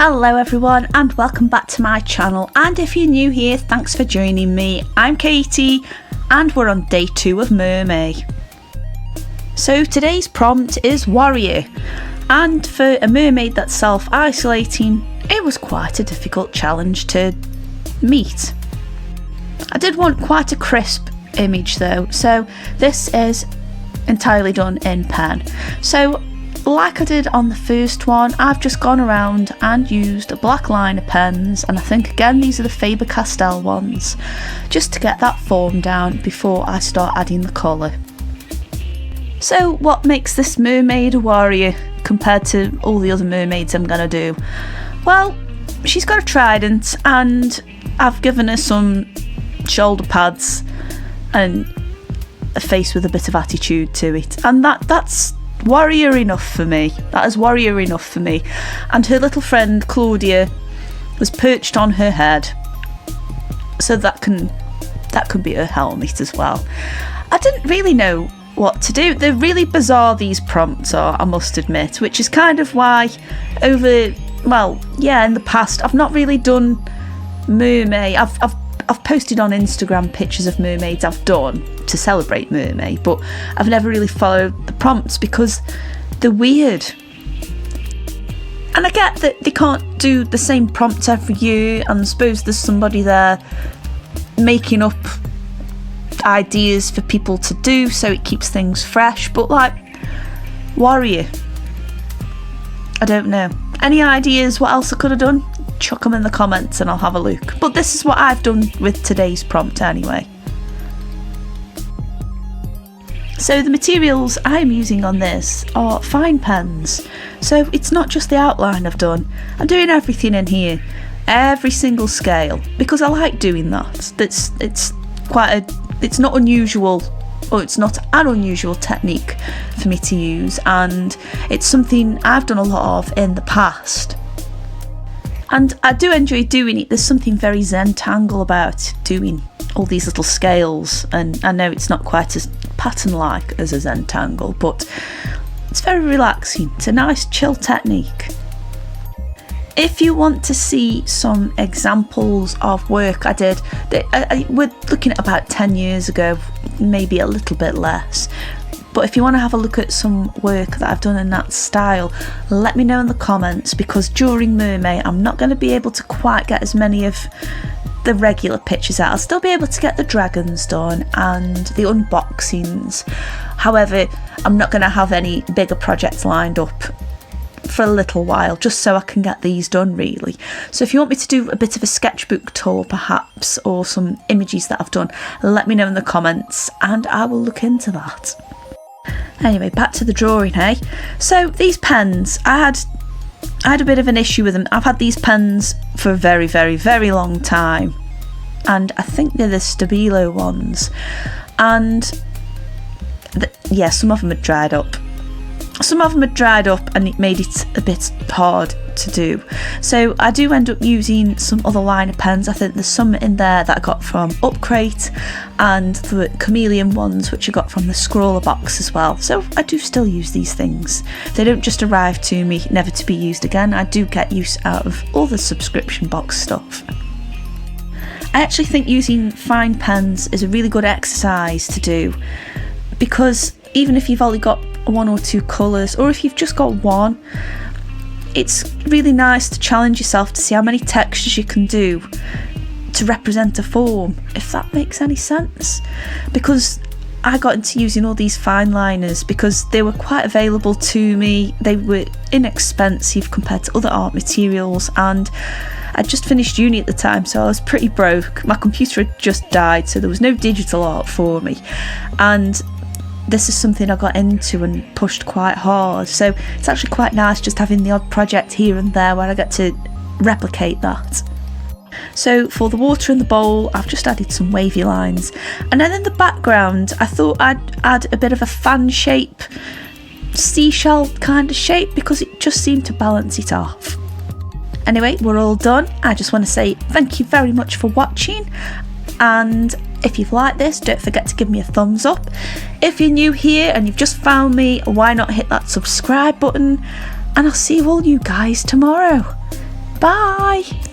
Hello everyone and welcome back to my channel, and if you're new here, thanks for joining me. I'm Katie and we're on day 2 of Mermay. So today's prompt is warrior, and for a mermaid that's self-isolating, it was quite a difficult challenge to meet. I did want quite a crisp image though, so this is entirely done in pen. So like I did on the first one, I've just gone around and used a black liner pens, and I think again these are the Faber-Castell ones, just to get that form down before I start adding the colour. So what makes this mermaid a warrior compared to all the other mermaids I'm going to do? Well, she's got a trident and I've given her some shoulder pads and a face with a bit of attitude to it, and that's warrior enough for me. That is warrior enough for me. And her little friend Claudia was perched on her head, so that can be her helmet as well. I didn't really know what to do. They're really bizarre, these prompts are, I must admit, which is kind of why in the past I've not really done Mermay. I've posted on Instagram pictures of mermaids I've done to celebrate Mermay, but I've never really followed the prompts because they're weird. And I get that they can't do the same prompt every year, and I suppose there's somebody there making up ideas for people to do so it keeps things fresh, but like, warrior, I don't know. Any ideas what else I could have done? Chuck them in the comments and I'll have a look. But this is what I've done with today's prompt anyway. So the materials I'm using on this are fine pens. So it's not just the outline I've done. I'm doing everything in here, every single scale, because I like doing that. It's not unusual, or it's not an unusual technique for me to use, and it's something I've done a lot of in the past. And I do enjoy doing it. There's something very Zentangle about doing all these little scales, and I know it's not quite as pattern-like as a Zentangle, but it's very relaxing. It's a nice chill technique. If you want to see some examples of work I did, we're looking at about 10 years ago, maybe a little bit less. But if you want to have a look at some work that I've done in that style, let me know in the comments, because during Mermay I'm not going to be able to quite get as many of the regular pictures out. I'll still be able to get the dragons done and the unboxings. However, I'm not going to have any bigger projects lined up for a little while, just so I can get these done really. So if you want me to do a bit of a sketchbook tour perhaps, or some images that I've done, let me know in the comments and I will look into that. Anyway, back to the drawing, hey? So these pens, I had a bit of an issue with them. I've had these pens for a very, very, very long time, and I think they're the Stabilo ones, and some of them had dried up. And it made it a bit hard to do. So I do end up using some other liner pens. I think there's some in there that I got from Upcrate, and the chameleon ones which I got from the Scrawler box as well. So I do still use these things. They don't just arrive to me never to be used again. I do get use out of all the subscription box stuff. I actually think using fine pens is a really good exercise to do, because even if you've only got 1 or 2 colours, or if you've just got one, it's really nice to challenge yourself to see how many textures you can do to represent a form, if that makes any sense. Because I got into using all these fine liners because they were quite available to me, they were inexpensive compared to other art materials, and I'd just finished uni at the time, so I was pretty broke. My computer had just died, so there was no digital art for me, and this is something I got into and pushed quite hard, so it's actually quite nice just having the odd project here and there where I get to replicate that. So for the water in the bowl, I've just added some wavy lines, and then in the background I thought I'd add a bit of a fan shape, seashell kind of shape, because it just seemed to balance it off. Anyway, we're all done. I just want to say thank you very much for watching, and if you've liked this, don't forget to give me a thumbs up. If you're new here and you've just found me, why not hit that subscribe button, and I'll see all you guys tomorrow. Bye!